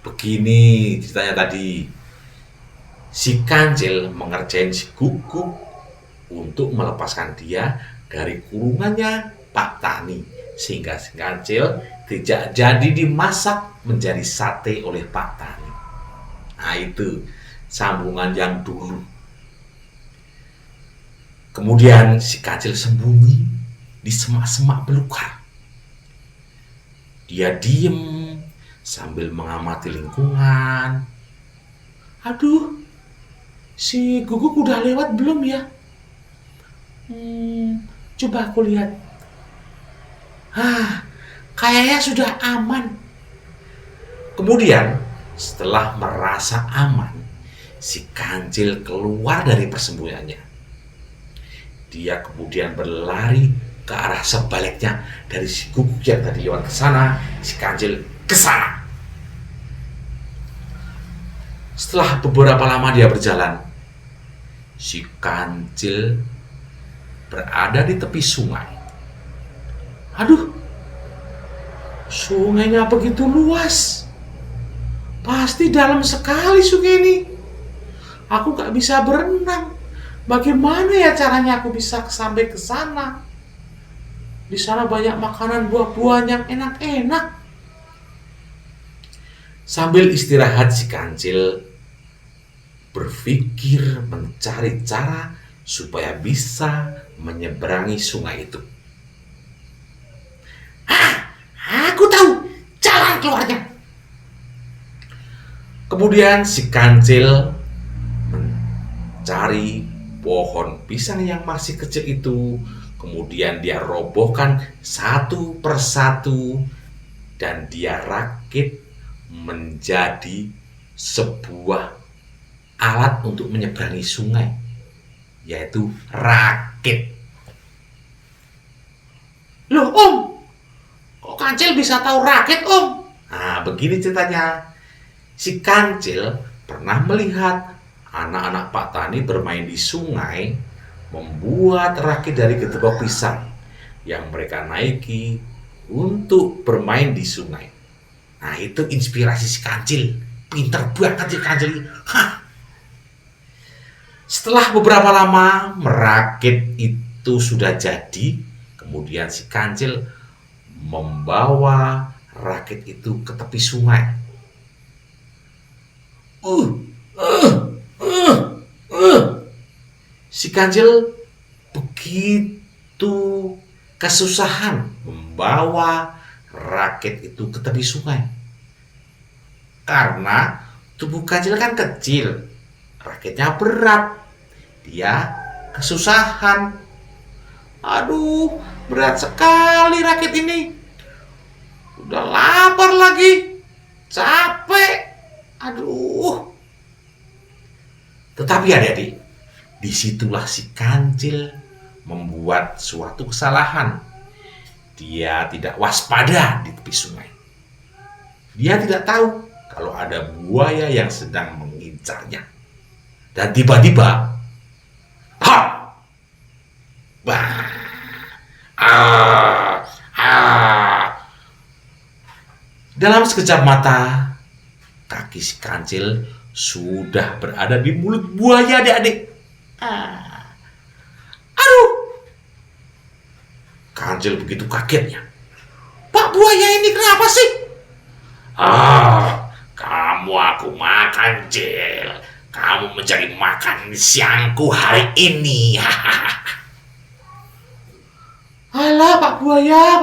S1: Begini ceritanya tadi. Si Kancil mengerjain si Guguk untuk melepaskan dia dari kurungannya Pak Tani. Sehingga si Kancil tidak jadi dimasak menjadi sate oleh Pak Tani. Nah itu sambungan yang dulu. Kemudian si Kancil sembunyi di semak-semak belukar. Dia diem sambil mengamati lingkungan. Aduh, si Guguk udah lewat belum ya? Coba aku lihat. Kayaknya sudah aman. Kemudian, setelah merasa aman, si kancil keluar dari persembunyiannya. Dia kemudian berlari ke arah sebaliknya. Dari si guguk yang tadi lewat ke sana, si kancil ke sana. Setelah beberapa lama dia berjalan, si kancil berada di tepi sungai. Aduh, sungainya begitu luas. Pasti dalam sekali sungai ini. Aku gak bisa berenang. Bagaimana ya caranya aku bisa sampai ke sana? Di sana banyak makanan buah-buahan yang enak-enak. Sambil istirahat si kancil berpikir mencari cara supaya bisa menyeberangi sungai itu. Aku tahu jalan keluarnya. Kemudian si kancil mencari pohon pisang yang masih kecil itu. Kemudian dia robohkan satu persatu dan dia rakit menjadi sebuah alat untuk menyeberangi sungai, yaitu rakit. Loh Om, kok kancil bisa tahu rakit Om? Nah begini ceritanya. Si kancil pernah melihat anak-anak Pak Tani bermain di sungai, membuat rakit dari getopak pisang yang mereka naiki untuk bermain di sungai. Nah itu inspirasi si kancil. Pinter banget si kancil. Setelah beberapa lama merakit itu sudah jadi, kemudian si kancil membawa rakit itu ke tepi sungai. Si kancil begitu kesusahan membawa rakit itu ke tepi sungai. Karena tubuh kancil kan kecil, rakitnya berat, dia kesusahan. Aduh, berat sekali rakit ini. Udah lapar lagi, capek. Aduh. Tetapi adik-adik, disitulah si kancil membuat suatu kesalahan. Dia tidak waspada di tepi sungai. Dia tidak tahu kalau ada buaya yang sedang mengincarnya. Dan tiba-tiba, dalam sekejap mata, kaki si kancil sudah berada di mulut buaya, adik-adik. Aduh, kancil begitu kagetnya. Pak buaya ini kenapa sih? Kamu aku makan, Cil. Kamu mencari makan siangku hari ini. Alah, Pak buaya.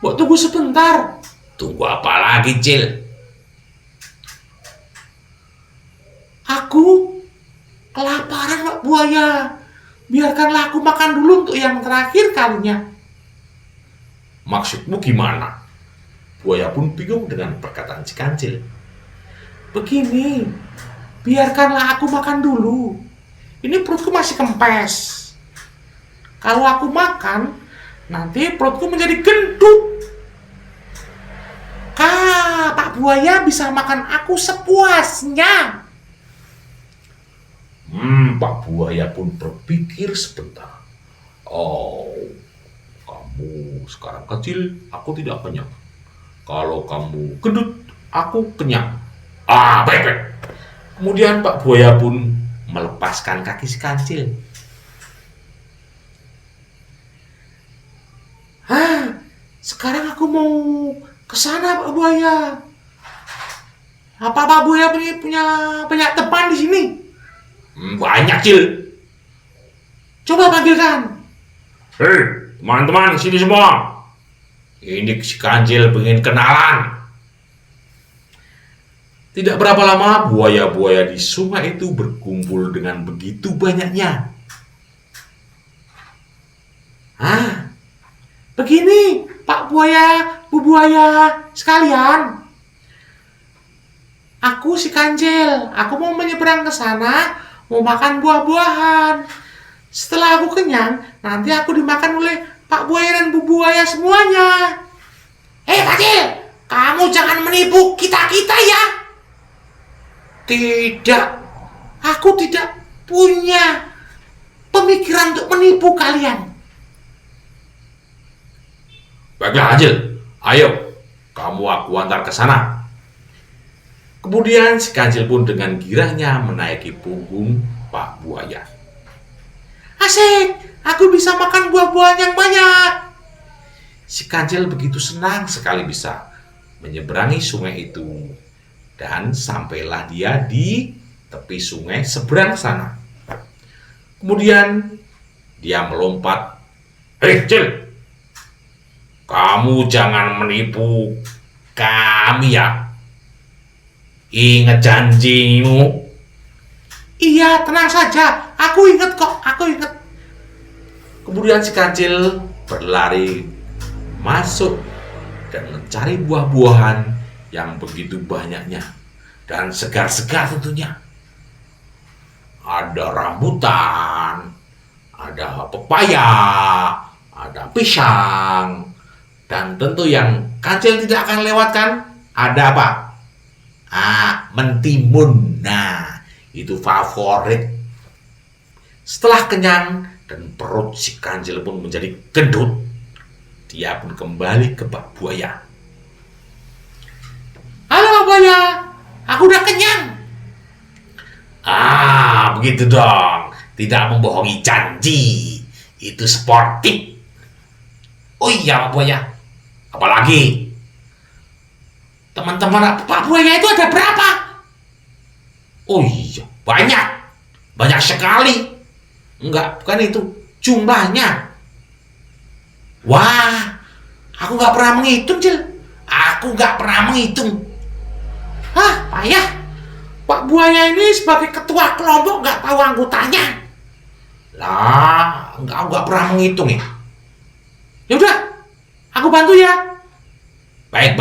S1: Tunggu sebentar. Tunggu apa lagi, Cil? Aku kelaparan, Pak buaya. Biarkanlah aku makan dulu untuk yang terakhir kalinya. Maksudmu gimana? Buaya pun bingung dengan perkataan si kancil. Begini, biarkanlah aku makan dulu. Ini perutku masih kempes. Kalau aku makan, nanti perutku menjadi gendut. Pak buaya bisa makan aku sepuasnya. Pak buaya pun berpikir sebentar. Oh, kamu sekarang kecil, aku tidak kenyang. Kalau kamu gendut, aku kenyang. Baik. Kemudian Pak buaya pun melepaskan kaki si kancil. Sekarang aku mau ke sana, Pak buaya. Apa Pak buaya punya banyak teman di sini? Banyak, Cil. Coba panggilkan. Hei, teman-teman, sini semua. Ini si kancil pengen kenalan. Tidak berapa lama, buaya-buaya di sungai itu berkumpul dengan begitu banyaknya. Begini, Pak buaya, Bu buaya sekalian.
S2: Aku si Kancil, aku mau menyeberang ke sana, mau makan buah-buahan. Setelah aku kenyang, nanti aku dimakan oleh Pak Buaya dan Bu Buaya semuanya. Kancil, kamu jangan menipu kita-kita ya. Tidak, aku tidak punya pemikiran untuk menipu kalian.
S1: Baiklah Kancil, ayo kamu aku antar ke sana. Kemudian si Kancil pun dengan girangnya menaiki punggung Pak Buaya.
S2: Asik, aku bisa makan buah-buahan yang banyak. Si Kancil begitu senang sekali bisa menyeberangi sungai itu. Dan sampailah dia di tepi sungai seberang sana. Kemudian dia melompat. Cil, kamu jangan menipu kami ya. Ingat janjimu. Iya, tenang saja. Aku ingat kok, aku ingat. Kemudian si Kancil berlari masuk dan mencari buah-buahan yang begitu banyaknya dan segar-segar tentunya. Ada rambutan, ada pepaya, ada pisang, dan tentu yang Kancil tidak akan lewatkan ada apa? Mentimun. Nah, itu favorit. Setelah kenyang dan perut si Kancil pun menjadi gendut, dia pun kembali ke Pak Buaya. Halo Pak Buaya, aku udah kenyang. Begitu dong. Tidak membohongi janji. Itu sportif. Oh iya Pak Buaya. Apalagi? Teman-teman Pak Buaya itu ada berapa? Oh iya, banyak. Banyak sekali. Enggak, bukan itu. Jumlahnya. Wah, aku nggak pernah menghitung, Cil. Aku nggak pernah menghitung. Payah. Pak Buaya ini sebagai ketua kelompok nggak tahu anggotanya. Lah, aku nggak pernah menghitung ya. Ya udah, aku bantu ya. Baik.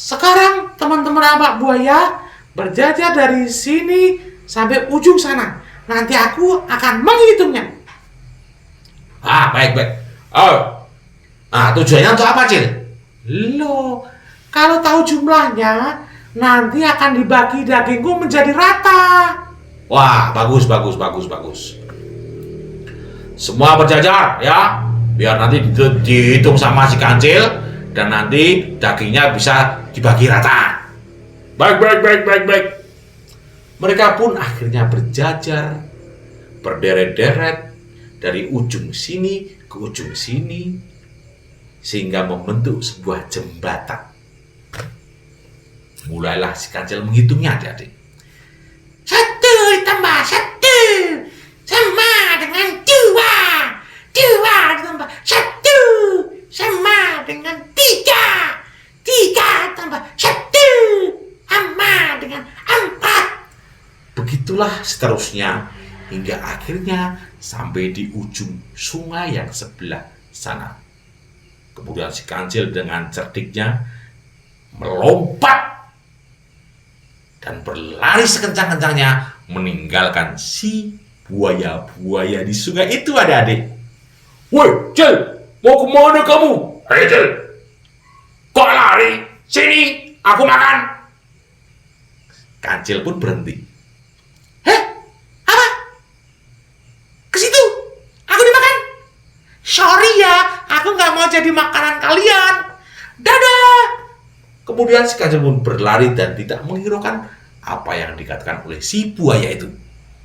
S2: Sekarang teman-teman Pak Buaya berjajar dari sini sampai ujung sana. Nanti aku akan menghitungnya. Baik. Tujuannya untuk apa, Cil? Loh, kalau tahu jumlahnya, nanti akan dibagi dagingku menjadi rata. Wah, bagus. Semua berjajar ya, biar nanti dihitung sama si Kancil dan nanti dagingnya bisa dibagi rata. Baik. Mereka pun akhirnya berjajar, berderet-deret dari ujung sini ke ujung sini, sehingga membentuk sebuah jembatan. Mulailah si Kancil menghitungnya, adik-adik. 1 tambah 1 sama dengan 2. 2 tambah 1 sama dengan 3. 3 tambah 1 sama dengan 4. Begitulah seterusnya hingga akhirnya sampai di ujung sungai yang sebelah sana. Kemudian si Kancil dengan cerdiknya melompat dan berlari sekencang-kencangnya meninggalkan si buaya-buaya di sungai itu, adik-adik. Woi, Cil, mau kemana kamu? Hei, Cil, kok lari? Sini, aku makan. Kancil pun berhenti. Apa? Ke situ? Aku dimakan? Sorry ya, aku nggak mau jadi makanan kalian. Dadah. Kemudian si Kancil pun berlari dan tidak menghiraukan apa yang dikatakan oleh si buaya itu.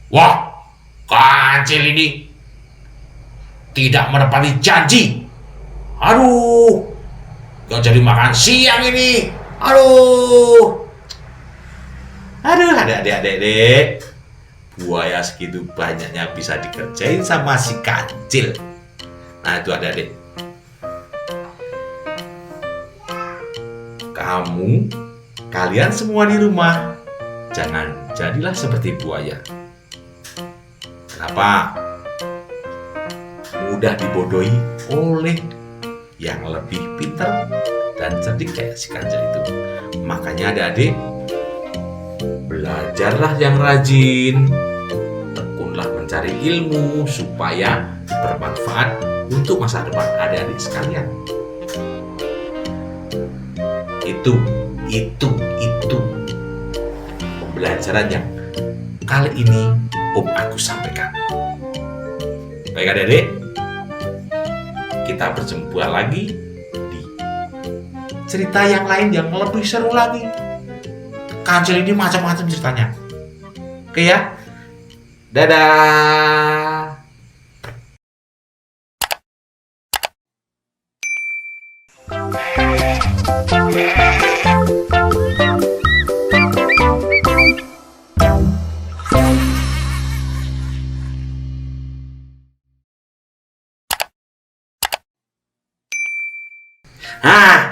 S2: Wah, Kancil ini tidak menepati janji. Aduh, gak jadi makan siang ini. Aduh, adik-adik. Buaya segitu banyaknya bisa dikerjain sama si Kancil. Nah itu adik-adik. Kalian semua di rumah, jangan jadilah seperti buaya. Kenapa? Mudah dibodohi oleh yang lebih pintar dan cerdik kayak si Kancil itu.
S1: Makanya adik-adik, belajarlah yang rajin, tekunlah mencari ilmu supaya bermanfaat untuk masa depan adik-adik sekalian. Itu pembelajaran yang kali ini Om Agus sampaikan. Baik adik-adik, kita berjumpa lagi di cerita yang lain yang lebih seru lagi. Kancil ini macam-macam ceritanya. Oke ya, dadah.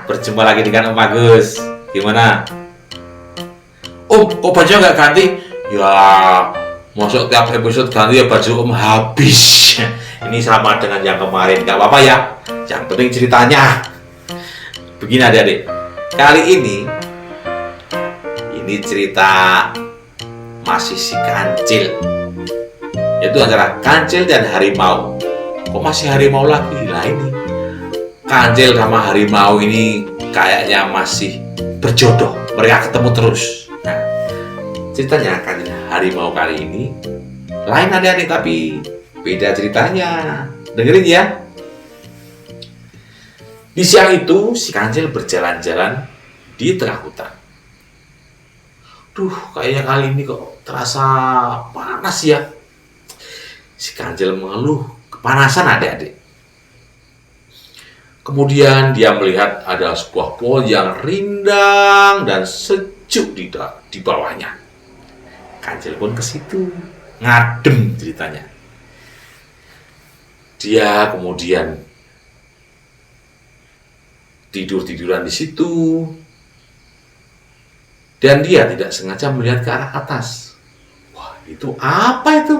S1: Berjumpa lagi dengan Om Agus. Gimana? Om, kok baju nggak ganti? Ya, masuk tiap episode ganti ya baju Om habis. Ini sama dengan yang kemarin, nggak apa-apa ya. Yang penting ceritanya. Begini adik-adik, kali ini cerita masih si Kancil. Itu antara Kancil dan harimau. Kok masih harimau lagi? Lah ini Kancil sama harimau ini kayaknya masih berjodoh. Mereka ketemu terus. Nah, ceritanya Kancil harimau kali ini lain adik-adik, tapi beda ceritanya. Dengerin ya. Di siang itu si Kancil berjalan-jalan di tengah hutan. Duh, kayaknya kali ini kok terasa panas ya. Si Kancil mengeluh kepanasan adik-adik. Kemudian dia melihat ada sebuah pohon yang rindang dan sejuk di bawahnya. Kancil pun ke situ, ngadem ceritanya. Dia kemudian tidur-tiduran di situ. Dan dia tidak sengaja melihat ke arah atas. Wah, itu apa itu?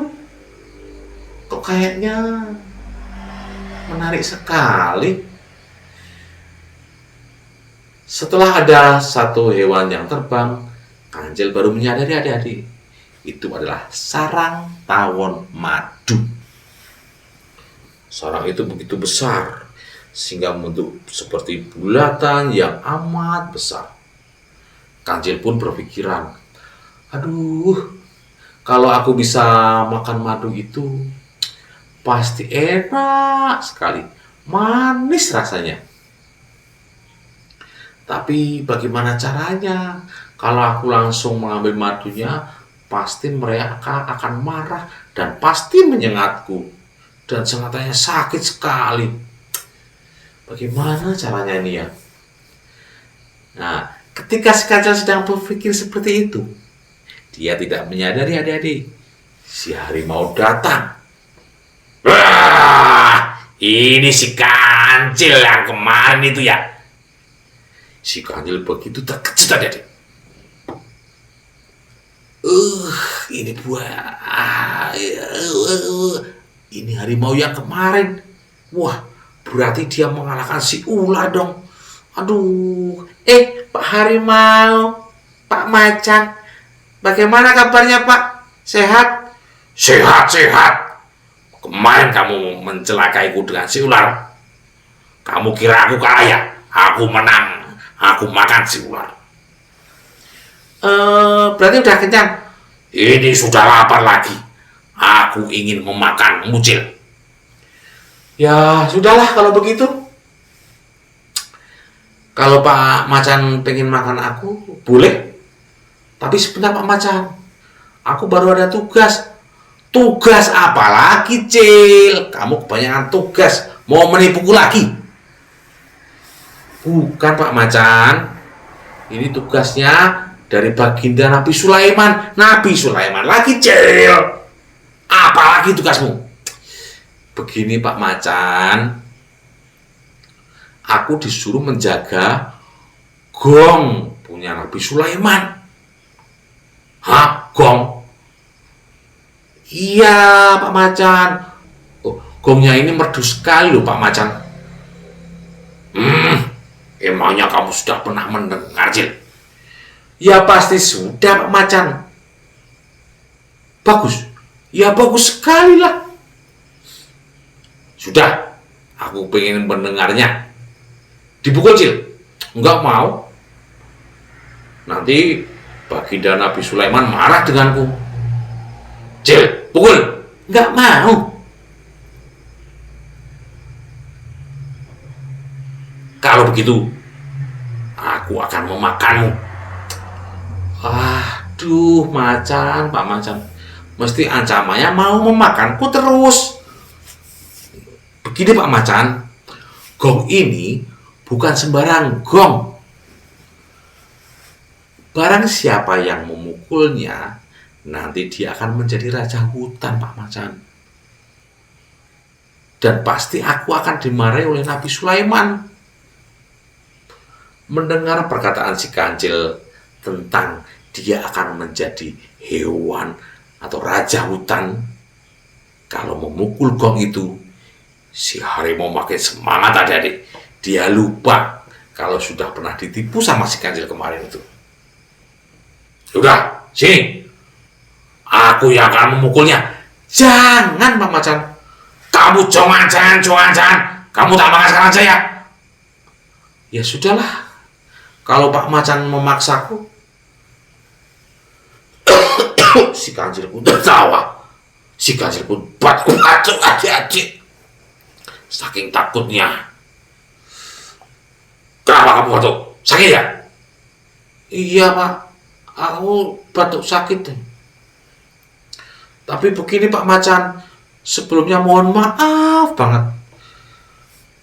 S1: Kok kayaknya menarik sekali. Setelah ada satu hewan yang terbang, Kancil baru menyadari adik-adik, itu adalah sarang tawon madu. Sarang itu begitu besar, sehingga membentuk seperti bulatan yang amat besar. Kancil pun berpikiran, aduh, kalau aku bisa makan madu itu, pasti enak sekali, manis rasanya. Tapi bagaimana caranya? Kalau aku langsung mengambil madunya, pasti mereka akan marah dan pasti menyengatku. Dan sengatannya sakit sekali. Bagaimana caranya ini ya? Nah, ketika si Kancil sedang berpikir seperti itu, dia tidak menyadari adik-adik, si harimau datang. Wah, ini si Kancil yang kemarin itu ya. Si Kancil begitu terkejut adik-adik. Ini buah. Ini harimau yang kemarin. Wah, berarti dia mengalahkan si ular dong. Aduh, Pak Harimau, Pak Macan, bagaimana kabarnya Pak? Sehat? Sehat. Kemarin kamu mencelakaiku dengan si ular. Kamu kira aku kalah ya? Aku menang. Aku makan si ular. Berarti udah kenyang? Ini sudah lapar lagi. Aku ingin memakan mucil. Ya, sudahlah kalau begitu. Kalau Pak Macan pengen makan aku, boleh. Tapi sebentar Pak Macan, aku baru ada tugas. Tugas apa lagi, Cil? Kamu kebanyakan tugas. Mau menipuku lagi? Bukan Pak Macan. Ini tugasnya dari baginda Nabi Sulaiman. Nabi Sulaiman lagi, Cil. Apa lagi tugasmu? Begini Pak Macan, aku disuruh menjaga gong punya Nabi Sulaiman. Hah? Gong? Iya Pak Macan. Oh, gongnya ini merdu sekali loh Pak Macan. Emangnya kamu sudah pernah mendengar, Cil? Ya pasti sudah Pak Macan. Bagus. Ya bagus sekali lah. Sudah, aku pengen mendengarnya. Dipukul, Cil. Enggak mau. Nanti Baginda Nabi Sulaiman marah denganku. Cil, pukul. Enggak mau. Kalau begitu, aku akan memakanmu. Aduh, Macan, Pak Macan. Mesti ancamannya mau memakanku terus. Begini Pak Macan, gong ini bukan sembarang gong. Barang siapa yang memukulnya, nanti dia akan menjadi raja hutan Pak Macan. Dan pasti aku akan dimarahi oleh Nabi Sulaiman. Mendengar perkataan si kancil tentang dia akan menjadi hewan atau raja hutan, kalau memukul gong itu, si harimau makin semangat adik-adik. Dia lupa kalau sudah pernah ditipu sama si kancil kemarin itu. Sudah, sini. Aku yang akan memukulnya. Jangan, Pak Macan. Kamu jangan. Kamu tak makan sekarang aja ya. Ya sudahlah. Kalau Pak Macan memaksaku, si kancil pun tertawa. Si kancil pun batku adik-adik. Saking takutnya. Kenapa kamu batuk? Sakit ya? Iya Pak, aku batuk sakit. Tapi begini Pak Macan, sebelumnya mohon maaf banget.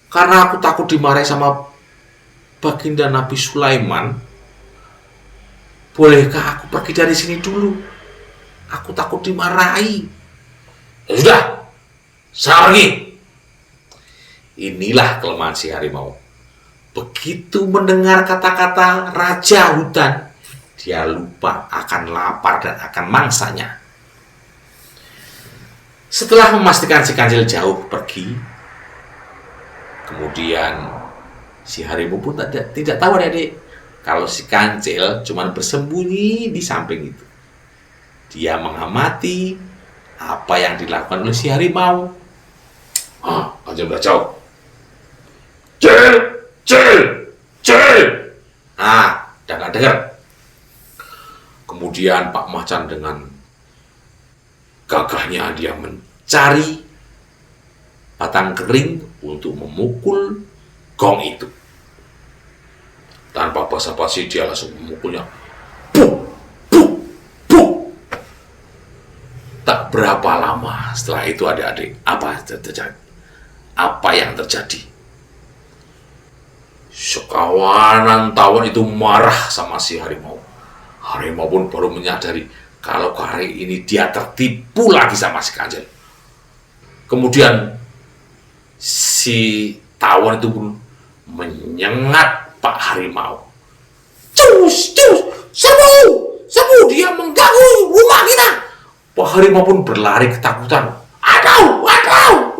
S1: Karena aku takut dimarahi sama Baginda Nabi Sulaiman. Bolehkah aku pergi dari sini dulu? Aku takut dimarahi. Ya sudah, saya pergi. Inilah kelemahan si harimau. Begitu mendengar kata-kata raja hutan, dia lupa akan lapar dan akan mangsanya. Setelah memastikan si kancil jauh pergi, kemudian si harimau pun tidak tahu adik-adik kalau si kancil cuma bersembunyi di samping itu. Dia mengamati apa yang dilakukan oleh si harimau. Kancil udah jauh. Cil. Udah gak dengar. Kemudian Pak Macan dengan gagahnya dia mencari batang kering untuk memukul gong itu. Tanpa basa-basi dia langsung memukulnya. Buk. Tak berapa lama setelah itu adik-adik, apa yang terjadi? Sekawanan tawon itu marah sama si harimau. Harimau pun baru menyadari kalau kali ini dia tertipu lagi sama si kancil. Kemudian si tawon itu pun menyengat Pak Harimau. Cus, serbu, dia mengganggu rumah kita. Pak Harimau pun berlari ketakutan. Waduh.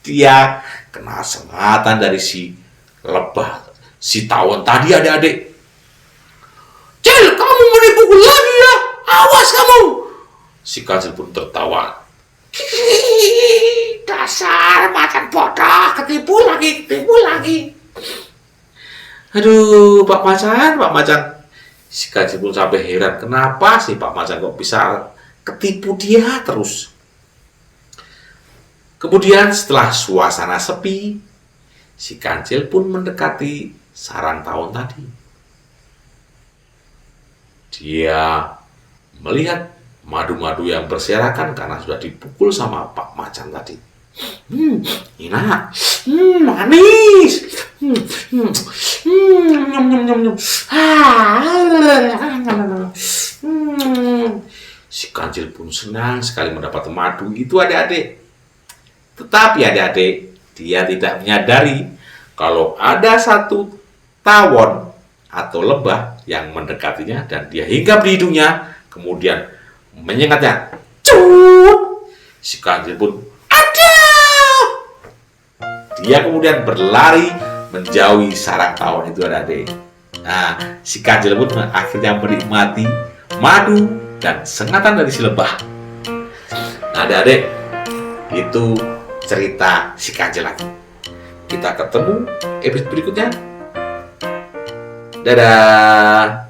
S1: Dia kena sengatan dari si lebah, si tawon tadi adik-adik. Cil, kamu menipuku lagi ya? Awas kamu. Si kancil pun tertawa. Dasar macan bodoh, ketipu lagi. Aduh, Pak Macan. Si kancil pun sampai heran, kenapa sih Pak Macan kok bisa ketipu dia terus. Kemudian setelah suasana sepi, si kancil pun mendekati sarang tawon tadi. Dia melihat madu-madu yang berserakan karena sudah dipukul sama Pak Macan tadi. Enak, manis. Si kancil pun senang sekali mendapat madu itu adik-adik. Tetapi adik-adik, dia tidak menyadari kalau ada satu tawon atau lebah yang mendekatinya dan dia hinggap di hidungnya, kemudian menyengatnya. Cut! Si kancil pun, aduh! Dia kemudian berlari menjauhi sarang tawon itu adik-adik. Nah, si kancil pun akhirnya menikmati madu dan sengatan dari si lebah. Nah, adik-adik, itu cerita si kancil lagi. Kita ketemu episode berikutnya. Dadah.